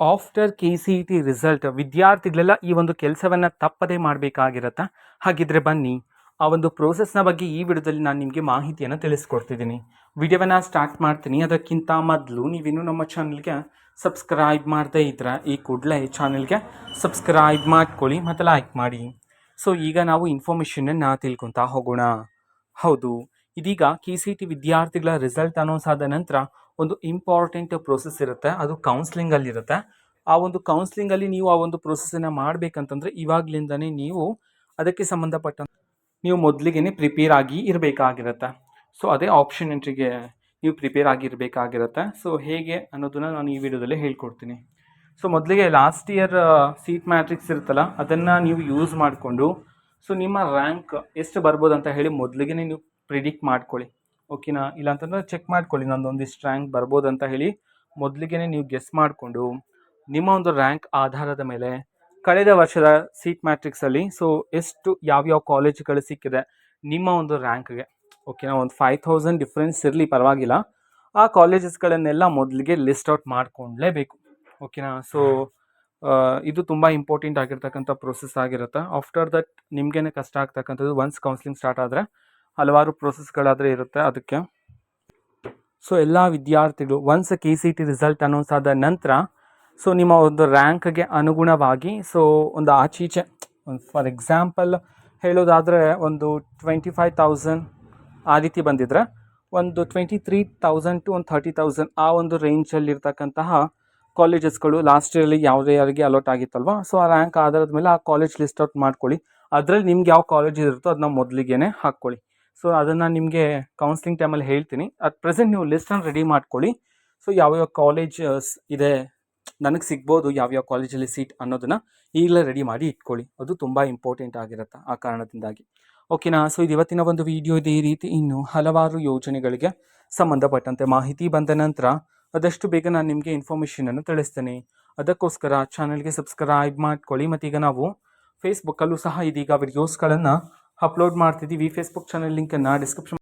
After KCET result ವಿದ್ಯಾರ್ಥಿಗಳೆಲ್ಲ ಈ ಒಂದು ಕೆಲಸವನ್ನು ತಪ್ಪದೇ ಮಾಡಬೇಕಾಗಿರತ್ತೆ. ಹಾಗಿದ್ರೆ ಬನ್ನಿ ಆ ಒಂದು ಪ್ರೋಸೆಸ್ನ ಬಗ್ಗೆ ಈ ವಿಡಿಯೋದಲ್ಲಿ ನಾನು ನಿಮಗೆ ಮಾಹಿತಿಯನ್ನು ತಿಳಿಸ್ಕೊಡ್ತಿದ್ದೀನಿ. ವಿಡಿಯೋವನ್ನು ಸ್ಟಾರ್ಟ್ ಮಾಡ್ತೀನಿ. ಅದಕ್ಕಿಂತ ಮೊದಲು ನೀವಿನ್ನೂ ನಮ್ಮ ಚಾನಲ್ಗೆ ಸಬ್ಸ್ಕ್ರೈಬ್ ಮಾಡದೇ ಇದ್ದರೆ ಈ ಕೂಡಲೇ ಚಾನಲ್ಗೆ ಸಬ್ಸ್ಕ್ರೈಬ್ ಮಾಡ್ಕೊಳ್ಳಿ ಮತ್ತು ಲೈಕ್ ಮಾಡಿ. ಸೊ ಈಗ ನಾವು ಇನ್ಫಾರ್ಮೇಷನನ್ನು ತಿಳ್ಕೊತಾ ಹೋಗೋಣ. ಹೌದು, ಇದೀಗ KCET ವಿದ್ಯಾರ್ಥಿಗಳ ರಿಸಲ್ಟ್ ಅನೌನ್ಸ್ ಆದ ನಂತರ ಒಂದು ಇಂಪಾರ್ಟೆಂಟ್ ಪ್ರೋಸೆಸ್ ಇರುತ್ತೆ, ಅದು ಕೌನ್ಸ್ಲಿಂಗಲ್ಲಿ ಇರುತ್ತೆ. ಆ ಒಂದು ಕೌನ್ಸ್ಲಿಂಗಲ್ಲಿ ನೀವು ಆ ಒಂದು ಪ್ರೋಸೆಸ್ಸನ್ನು ಮಾಡಬೇಕಂತಂದರೆ ಇವಾಗಲಿಂದನೇ ನೀವು ಅದಕ್ಕೆ ಸಂಬಂಧಪಟ್ಟಂತೆ ನೀವು ಮೊದಲಿಗೆ ಪ್ರಿಪೇರ್ ಆಗಿ ಇರಬೇಕಾಗಿರುತ್ತೆ. ಸೊ ಅದೇ ಆಪ್ಷನ್ ಎಂಟ್ರಿಗೆ ನೀವು ಪ್ರಿಪೇರ್ ಆಗಿರಬೇಕಾಗಿರುತ್ತೆ. ಸೊ ಹೇಗೆ ಅನ್ನೋದನ್ನು ನಾನು ಈ ವಿಡಿಯೋದಲ್ಲಿ ಹೇಳ್ಕೊಡ್ತೀನಿ. ಸೊ ಮೊದಲಿಗೆ ಲಾಸ್ಟ್ ಇಯರ್ ಸೀಟ್ ಮ್ಯಾಟ್ರಿಕ್ಸ್ ಇರುತ್ತಲ್ಲ, ಅದನ್ನು ನೀವು ಯೂಸ್ ಮಾಡಿಕೊಂಡು ಸೊ ನಿಮ್ಮ ರ್ಯಾಂಕ್ ಎಷ್ಟು ಬರ್ಬೋದು ಅಂತ ಹೇಳಿ ಮೊದಲಿಗೆ ನೀವು ಪ್ರಿಡಿಕ್ಟ್ ಮಾಡ್ಕೊಳ್ಳಿ. ಓಕೆನಾ? ಇಲ್ಲಾಂತಂದರೆ ಚೆಕ್ ಮಾಡ್ಕೊಳ್ಳಿ, ನಂದೊಂದಿಷ್ಟು ರ್ಯಾಂಕ್ ಬರ್ಬೋದು ಅಂತ ಹೇಳಿ ಮೊದಲಿಗೆ ನೀವು ಗೆಸ್ ಮಾಡಿಕೊಂಡು ನಿಮ್ಮ ಒಂದು ರ್ಯಾಂಕ್ ಆಧಾರದ ಮೇಲೆ ಕಳೆದ ವರ್ಷದ ಸೀಟ್ ಮ್ಯಾಟ್ರಿಕ್ಸಲ್ಲಿ ಸೊ ಎಷ್ಟು ಯಾವ್ಯಾವ ಕಾಲೇಜುಗಳು ಸಿಕ್ಕಿದೆ ನಿಮ್ಮ ಒಂದು ರ್ಯಾಂಕ್ಗೆ, ಓಕೆನಾ, ಒಂದು 5000 ಡಿಫ್ರೆನ್ಸ್ ಇರಲಿ ಪರವಾಗಿಲ್ಲ, ಆ ಕಾಲೇಜಸ್ಗಳನ್ನೆಲ್ಲ ಮೊದಲಿಗೆ ಲಿಸ್ಟ್ ಔಟ್ ಮಾಡ್ಕೊಳ್ಳೇಬೇಕು. ಓಕೆನಾ? ಸೊ ಇದು ತುಂಬ ಇಂಪಾರ್ಟೆಂಟ್ ಆಗಿರ್ತಕ್ಕಂಥ ಪ್ರೋಸೆಸ್ ಆಗಿರುತ್ತೆ. ಆಫ್ಟರ್ ದಟ್ ನಿಮಗೇನೆ ಕಷ್ಟ ಆಗ್ತಕ್ಕಂಥದ್ದು. ಒನ್ಸ್ ಕೌನ್ಸಿಲಿಂಗ್ ಸ್ಟಾರ್ಟ್ ಆದರೆ ಹಲವಾರು ಪ್ರೋಸೆಸ್ಗಳಾದರೆ ಇರುತ್ತೆ ಅದಕ್ಕೆ. ಸೊ ಎಲ್ಲ ವಿದ್ಯಾರ್ಥಿಗಳು ಒನ್ಸ್ KCET ರಿಸಲ್ಟ್ ಅನೌನ್ಸ್ ಆದ ನಂತರ ಸೊ ನಿಮ್ಮ ಒಂದು ರ್ಯಾಂಕ್ಗೆ ಅನುಗುಣವಾಗಿ ಸೊ ಒಂದು ಆಚೀಚೆ ಫಾರ್ ಎಕ್ಸಾಂಪಲ್ ಹೇಳೋದಾದರೆ ಒಂದು 25,000 ಆ ರೀತಿ ಬಂದಿದ್ರೆ ಒಂದು 23,000 ಟು ಒಂದು 30,000 ಆ ಒಂದು ರೇಂಜಲ್ಲಿರ್ತಕ್ಕಂತಹ ಕಾಲೇಜಸ್ಗಳು ಲಾಸ್ಟ್ ಇಯರಲ್ಲಿ ಯಾರಿಗೆ ಅಲಾಟ್ ಆಗಿತ್ತಲ್ವ, ಸೊ ಆ ರ್ಯಾಂಕ್ ಆಧಾರದ ಮೇಲೆ ಆ ಕಾಲೇಜ್ ಲಿಸ್ಟ್ ಔಟ್ ಮಾಡ್ಕೊಳ್ಳಿ. ಅದರಲ್ಲಿ ನಿಮ್ಗೆ ಯಾವ ಕಾಲೇಜ್ ಇರುತ್ತೋ ಅದನ್ನ ಮೊದಲಿಗೆ ಹಾಕ್ಕೊಳ್ಳಿ. ಸೊ ಅದನ್ನು ನಿಮಗೆ ಕೌನ್ಸ್ಲಿಂಗ್ ಟೈಮಲ್ಲಿ ಹೇಳ್ತೀನಿ. ಅಟ್ ಪ್ರೆಸೆಂಟ್ ನೀವು ಲಿಸ್ಟನ್ನು ರೆಡಿ ಮಾಡ್ಕೊಳ್ಳಿ. ಸೊ ಯಾವ್ಯಾವ ಕಾಲೇಜಸ್ ಇದೆ, ನನಗೆ ಸಿಗ್ಬೋದು ಯಾವ್ಯಾವ ಕಾಲೇಜಲ್ಲಿ ಸೀಟ್ ಅನ್ನೋದನ್ನು ಈಗಲೇ ರೆಡಿ ಮಾಡಿ ಇಟ್ಕೊಳ್ಳಿ. ಅದು ತುಂಬ ಇಂಪಾರ್ಟೆಂಟ್ ಆಗಿರುತ್ತೆ ಆ ಕಾರಣದಿಂದಾಗಿ. ಓಕೆನಾ? ಸೊ ಇದು ಇವತ್ತಿನ ಒಂದು ವಿಡಿಯೋ ಇದೆ. ಈ ರೀತಿ ಇನ್ನು ಹಲವಾರು ಯೋಜನೆಗಳಿಗೆ ಸಂಬಂಧಪಟ್ಟಂತೆ ಮಾಹಿತಿ ಬಂದ ನಂತರ ಆದಷ್ಟು ಬೇಗ ನಾನು ನಿಮಗೆ ಇನ್ಫಾರ್ಮೇಷನನ್ನು ತಿಳಿಸ್ತೇನೆ. ಅದಕ್ಕೋಸ್ಕರ ಚಾನಲ್ಗೆ ಸಬ್ಸ್ಕ್ರೈಬ್ ಮಾಡ್ಕೊಳ್ಳಿ. ಮತ್ತು ಈಗ ನಾವು ಫೇಸ್ಬುಕ್ಕಲ್ಲೂ ಸಹ ಇದೀಗ ವಿಡಿಯೋಸ್ಗಳನ್ನು ಅಪ್ಲೋಡ್ ಮಾಡ್ತಿದ್ದೀವಿ. ಫೇಸ್ಬುಕ್ ಚಾನಲ್ ಲಿಂಕನ್ನು ಡಿಸ್ಕ್ರಿಪ್ಷನ್